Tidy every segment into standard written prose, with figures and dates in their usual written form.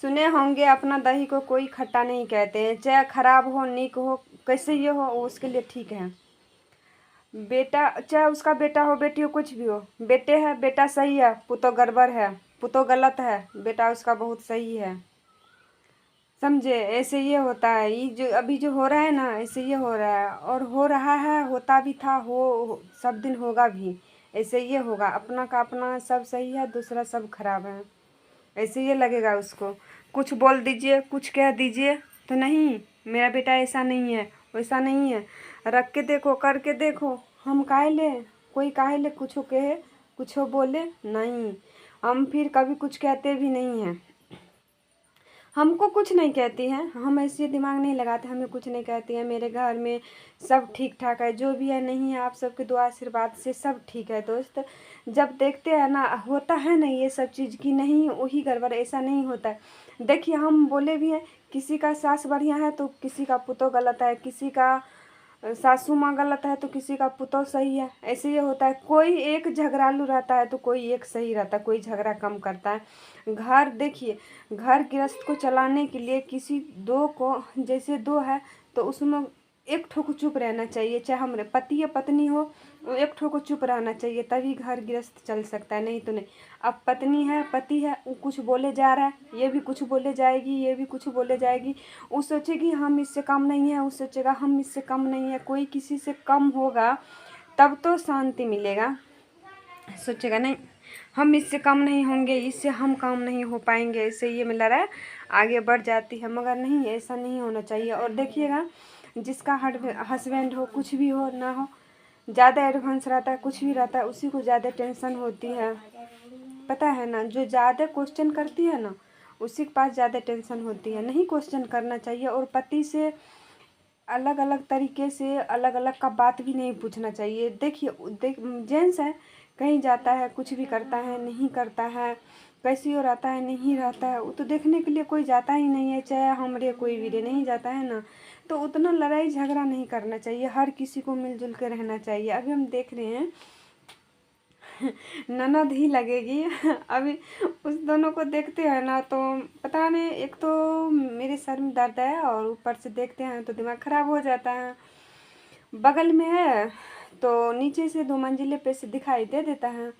सुने होंगे अपना दही को कोई खट्टा नहीं कहते हैं, चाहे खराब हो नीक हो कैसे ये हो वो उसके लिए ठीक है। बेटा चाहे उसका बेटा हो बेटी हो कुछ भी हो, बेटे है बेटा सही है, पुतो गड़बड़ है, पुतो गलत है, बेटा उसका बहुत सही है। समझे? ऐसे ये होता है, ये जो अभी जो हो रहा है ना ऐसे ये हो रहा है और हो रहा है, होता भी था, सब दिन होगा भी। ऐसे ये होगा, अपना का अपना सब सही है, दूसरा सब खराब है। ऐसे ये लगेगा उसको, कुछ बोल दीजिए कुछ कह दीजिए तो नहीं मेरा बेटा ऐसा नहीं है वैसा नहीं है, रख के देखो करके देखो। हम काहे ले, कोई काहे ले कुछ कहे कुछ बोले नहीं, हम फिर कभी कुछ कहते भी नहीं हैं। हमको कुछ नहीं कहती हैं, हम ऐसे दिमाग नहीं लगाते, हमें कुछ नहीं कहती हैं। मेरे घर में सब ठीक ठाक है, जो भी है नहीं है, आप सबके दुआ आशीर्वाद से सब ठीक है दोस्त। जब देखते हैं ना होता है ना ये सब चीज़ की नहीं वही गड़बड़, ऐसा नहीं होता है। देखिए हम बोले भी हैं, किसी का सास बढ़िया है तो किसी का पुतो गलत है, किसी का सासू माँ गलत है तो किसी का पुतौ सही है। ऐसे ये होता है, कोई एक झगड़ालू रहता है तो कोई एक सही रहता है, कोई झगड़ा कम करता है। घर देखिए, घर गृहस्थ को चलाने के लिए किसी दो को, जैसे दो है तो उसमें एक ठो को चुप रहना चाहिए, चाहे हमारे पति या पत्नी हो, एक ठो को चुप रहना चाहिए, तभी घर गृहस्थ चल सकता है, नहीं तो नहीं। अब पत्नी है पति है वो कुछ बोले जा रहा है, ये भी कुछ बोले जाएगी, ये भी कुछ बोले जाएगी, वो सोचेगी हम इससे कम नहीं है, वो सोचेगा हम इससे कम नहीं है, कोई किसी से कम होगा तब तो शांति मिलेगा। सोचेगा नहीं हम इससे कम नहीं होंगे, इससे हम काम नहीं हो पाएंगे, ऐसे ये में लड़ाई आगे बढ़ जाती है, मगर नहीं ऐसा नहीं होना चाहिए। और देखिएगा जिसका हस्बैंड हो कुछ भी हो ना हो, ज़्यादा एडवांस रहता है कुछ भी रहता है उसी को ज़्यादा टेंशन होती है, पता है ना। जो ज़्यादा क्वेश्चन करती है ना उसी के पास ज़्यादा टेंशन होती है, नहीं क्वेश्चन करना चाहिए। और पति से अलग अलग तरीके से अलग अलग का बात भी नहीं पूछना चाहिए। देखिए जेंट्स है कहीं जाता है कुछ भी करता है नहीं करता है, कैसी हो रहता है नहीं रहता है, वो तो देखने के लिए कोई जाता ही नहीं है, चाहे हमरे कोई भी नहीं जाता है ना। तो उतना लड़ाई झगड़ा नहीं करना चाहिए, हर किसी को मिलजुल के रहना चाहिए। अभी हम देख रहे हैं ननद ही लगेगी अभी उस दोनों को देखते हैं ना तो पता नहीं, एक तो मेरे सर में दर्द है और ऊपर से देखते हैं तो दिमाग ख़राब हो जाता है। बगल में है तो नीचे से 2 मंजिले पे से दिखाई दे देता है,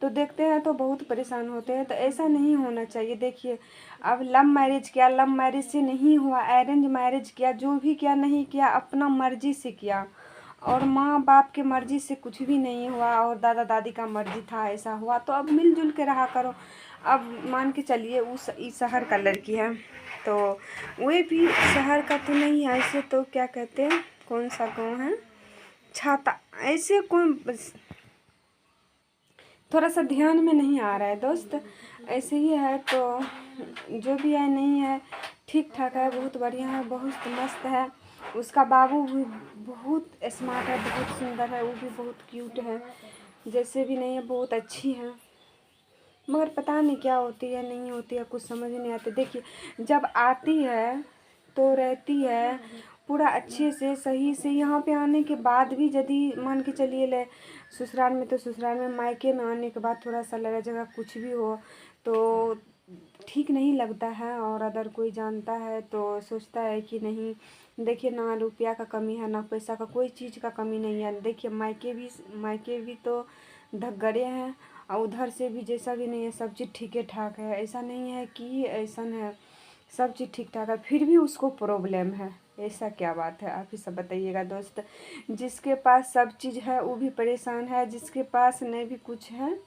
तो देखते हैं तो बहुत परेशान होते हैं। तो ऐसा नहीं होना चाहिए। देखिए अब लव मैरिज किया, लव मैरिज से नहीं हुआ, अरेंज मैरिज किया, जो भी किया नहीं किया अपना मर्जी से किया, और माँ बाप के मर्जी से कुछ भी नहीं हुआ, और दादा दादी का मर्जी था ऐसा हुआ, तो अब मिलजुल के रहा करो। अब मान के चलिए उस इस शहर का लड़की है तो वे भी शहर का तो नहीं है, ऐसे तो क्या कहते हैं कौन सा गाँव है छाता, ऐसे कौन थोड़ा सा ध्यान में नहीं आ रहा है दोस्त। ऐसे ही है तो जो भी है नहीं है ठीक ठाक है, बहुत बढ़िया है, बहुत मस्त है। उसका बाबू भी बहुत स्मार्ट है, बहुत सुंदर है, वो भी बहुत क्यूट है, जैसे भी नहीं है बहुत अच्छी है। मगर पता नहीं क्या होती है नहीं होती है कुछ समझ नहीं आती। देखिए जब आती है तो रहती है पूरा अच्छे से सही से, यहाँ पे आने के बाद भी यदि मान के चलिए ले ससुराल में, तो ससुराल में मायके में आने के बाद थोड़ा सा लगा जगह कुछ भी हो तो ठीक नहीं लगता है। और अगर कोई जानता है तो सोचता है कि नहीं, देखिए ना रुपया का कमी है ना पैसा का, कोई चीज़ का कमी नहीं है। देखिए मायके भी तो धगड़े हैं और उधर से भी जैसा भी नहीं है, सब चीज़ ठीक ठाक है, ऐसा नहीं है कि ऐसा है, सब चीज़ ठीक ठाक है, फिर भी उसको प्रॉब्लम है। ऐसा क्या बात है आप ही सब बताइएगा दोस्त। जिसके पास सब चीज़ है वो भी परेशान है, जिसके पास नहीं भी कुछ है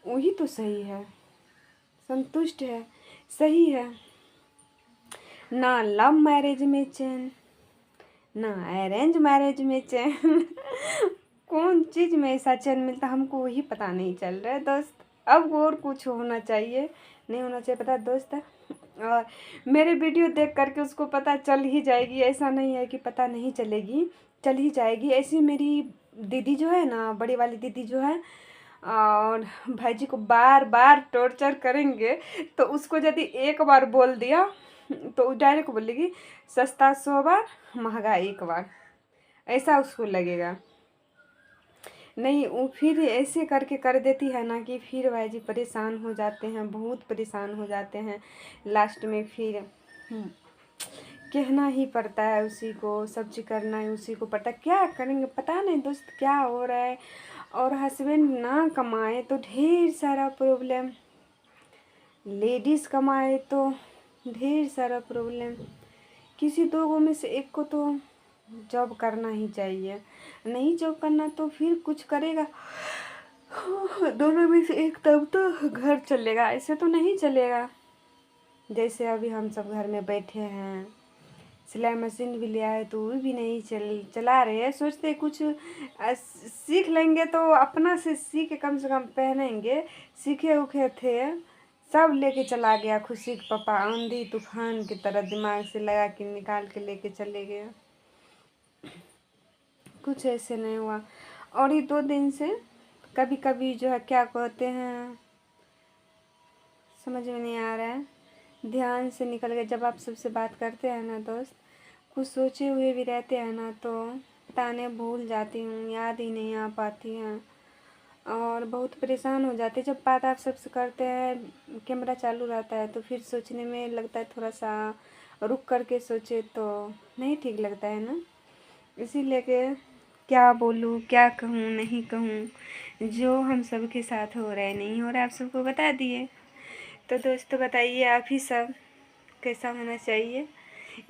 वही तो सही है, संतुष्ट है, सही है। ना लव मैरिज में चैन ना अरेंज मैरिज में चैन कौन चीज़ में ऐसा चैन मिलता हमको वही पता नहीं चल रहा है दोस्त। अब और कुछ होना चाहिए, नहीं होना चाहिए पता है दोस्त। और मेरे वीडियो देख करके उसको पता चल ही जाएगी, ऐसा नहीं है कि पता नहीं चलेगी, चल ही जाएगी। ऐसी मेरी दीदी जो है ना, बड़ी वाली दीदी जो है, और भाई जी को बार बार टॉर्चर करेंगे तो उसको यदि एक बार बोल दिया तो डायरेक्ट बोलेगी सस्ता 100 बार महंगा एक बार, ऐसा उसको लगेगा। नहीं, वो फिर ऐसे करके कर देती है ना कि फिर भाईजी परेशान हो जाते हैं, बहुत परेशान हो जाते हैं। लास्ट में फिर कहना ही पड़ता है उसी को, सब चीज़ करना है उसी को पड़ता है। क्या करेंगे पता नहीं दोस्त क्या हो रहा है। और हस्बैंड ना कमाए तो ढेर सारा प्रॉब्लम, लेडीज़ कमाए तो ढेर सारा प्रॉब्लम। किसी दो में से एक को तो जॉब करना ही चाहिए, नहीं जॉब करना तो फिर कुछ करेगा दोनों में से एक, तब तो घर चलेगा, ऐसे तो नहीं चलेगा। जैसे अभी हम सब घर में बैठे हैं, सिलाई मशीन भी लिया है तो वो भी नहीं चला रहे हैं। सोचते कुछ सीख लेंगे तो अपना से सीख के कम से कम पहनेंगे। सीखे उखे थे, सब लेके चला गया खुशी के पापा, आंधी तूफान की तरह दिमाग से लगा के निकाल के लेके चले गए। कुछ ऐसे नहीं हुआ। और ये 2 दिन से कभी कभी जो है क्या कहते हैं समझ में नहीं आ रहा है, ध्यान से निकल गया। जब आप सबसे बात करते हैं ना दोस्त, कुछ सोचे हुए भी रहते हैं ना तो ताने भूल जाती हूँ, याद ही नहीं आ पाती हैं और बहुत परेशान हो जाते। जब बात आप सबसे करते हैं कैमरा चालू रहता है तो फिर सोचने में लगता है, थोड़ा सा रुक करके सोचे तो नहीं ठीक लगता है ना। इसीलिए के क्या बोलूँ, क्या कहूँ, नहीं कहूँ, जो हम सबके साथ हो रहा है नहीं हो रहा है आप सबको बता दिए। तो दोस्तों बताइए आप ही सब कैसा होना चाहिए।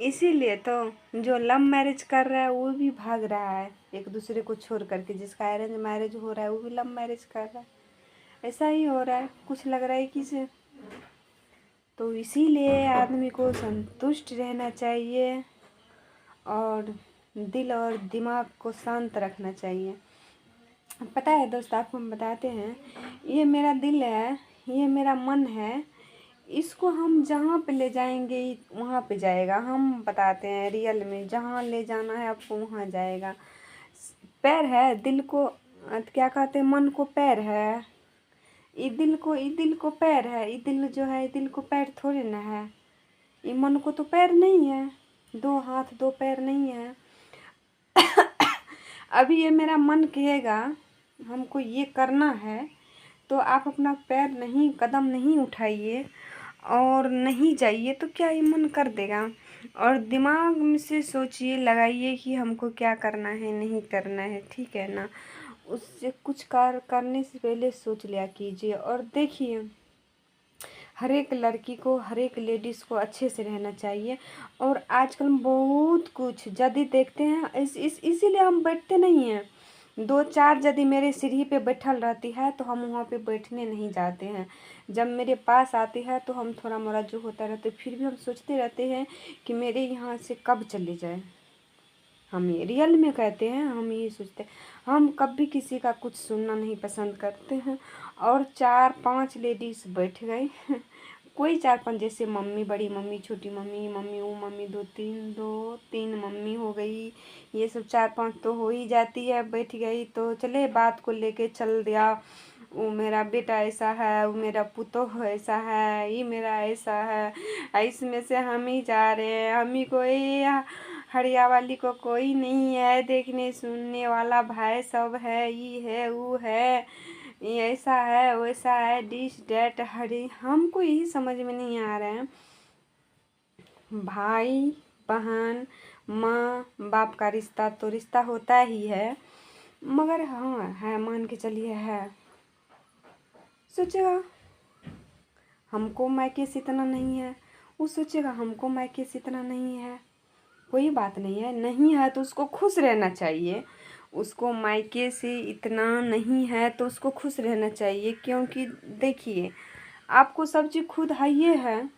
इसीलिए तो जो लव मैरिज कर रहा है वो भी भाग रहा है एक दूसरे को छोड़ करके, जिसका अरेंज मैरिज हो रहा है वो भी लव मैरिज कर रहा है। ऐसा ही हो रहा है, कुछ लग रहा है किसे। तो इसीलिए आदमी को संतुष्ट रहना चाहिए और दिल और दिमाग को शांत रखना चाहिए। पता है दोस्त, आपको हम बताते हैं, ये मेरा दिल है, ये मेरा मन है, इसको हम जहाँ पे ले जाएंगे वहाँ पे जाएगा। हम बताते हैं रियल में, जहाँ ले जाना है आपको वहाँ जाएगा। पैर है दिल को, क्या कहते हैं, मन को पैर है, ये दिल को पैर है। ये दिल जो है, ये दिल को पैर थोड़ी ना है। ये मन को तो पैर नहीं है, 2 हाथ 2 पैर नहीं है। अभी ये मेरा मन कहेगा हमको ये करना है तो आप अपना पैर नहीं, कदम नहीं उठाइए और नहीं जाइए तो क्या ये मन कर देगा। और दिमाग में से सोचिए, लगाइए कि हमको क्या करना है नहीं करना है, ठीक है ना। उससे कुछ कार्य करने से पहले सोच लिया कीजिए। और देखिए, हर एक लड़की को, हर एक लेडीज़ को अच्छे से रहना चाहिए। और आजकल बहुत कुछ यदि देखते हैं इसीलिए हम बैठते नहीं हैं। 2-4 यदि मेरे सीढ़ी पे बैठल रहती है तो हम वहाँ पे बैठने नहीं जाते हैं। जब मेरे पास आती है तो हम थोड़ा मोड़ा जो होता रहता है, फिर भी हम सोचते रहते हैं कि मेरे यहाँ से कब चले जाए। हम ये रियल में कहते हैं, हम ये सोचते हैं। हम कभी किसी का कुछ सुनना नहीं पसंद करते हैं। और 4-5 लेडीज़ बैठ गई कोई 4-5, जैसे मम्मी, बड़ी मम्मी, छोटी मम्मी, मम्मी वो मम्मी, 2-3 मम्मी हो गई, ये सब 4-5 तो हो ही जाती है। बैठ गई तो चले बात को लेके चल दिया, वो मेरा बेटा ऐसा है, वो मेरा पुतोह ऐसा है, ये मेरा ऐसा है, इसमें से हम ही जा रहे हैं, हम ही कोई हरिया वाली को कोई नहीं है, देखने सुनने वाला भाई सब है, ये है वो है, ये ऐसा है वैसा है, डिश डेट हरी। हमको यही समझ में नहीं आ रहा है। भाई बहन माँ बाप का रिश्ता तो रिश्ता होता ही है, मगर हाँ है, मान के चलिए है, सोचेगा हमको मायके से इतना नहीं है, वो सोचेगा हमको मायके से इतना नहीं है। कोई बात नहीं है, नहीं है तो उसको खुश रहना चाहिए। उसको मायके से इतना नहीं है तो उसको खुश रहना चाहिए, क्योंकि देखिए आपको सब चीज़ खुद हाइए है,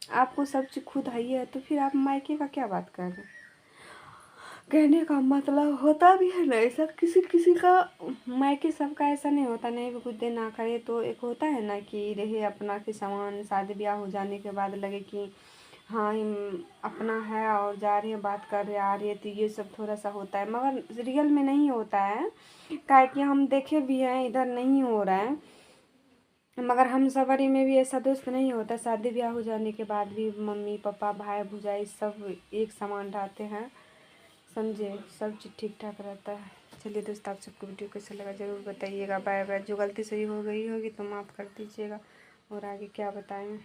आपको सब चीज़ खुद हाइए है तो फिर आप मायके का क्या बात कर रहे हैं। कहने का मतलब होता भी है ना ऐसा, किसी किसी का मायके सबका ऐसा नहीं होता, नहीं भी कुछ दे ना करे। तो एक होता है ना कि रहे अपना के समान, शादी ब्याह हो जाने के बाद लगे कि हाँ अपना है और जा रही है, बात कर रहे आ रही है, तो ये सब थोड़ा सा होता है, मगर रियल में नहीं होता है। काहे कि हम देखे भी हैं इधर नहीं हो रहा है, मगर हम सवारी में भी ऐसा दोस्त नहीं होता। शादी ब्याह हो जाने के बाद भी मम्मी पापा भाई भुजाई सब एक समान रहते हैं, समझे, सब चीज़ ठीक ठाक रहता है। चलिए दोस्तों, आप सबको वीडियो कैसा लगा ज़रूर बताइएगा। Bye bye. जो गलती सही हो गई होगी तो माफ़ कर दीजिएगा, और आगे क्या बताएं।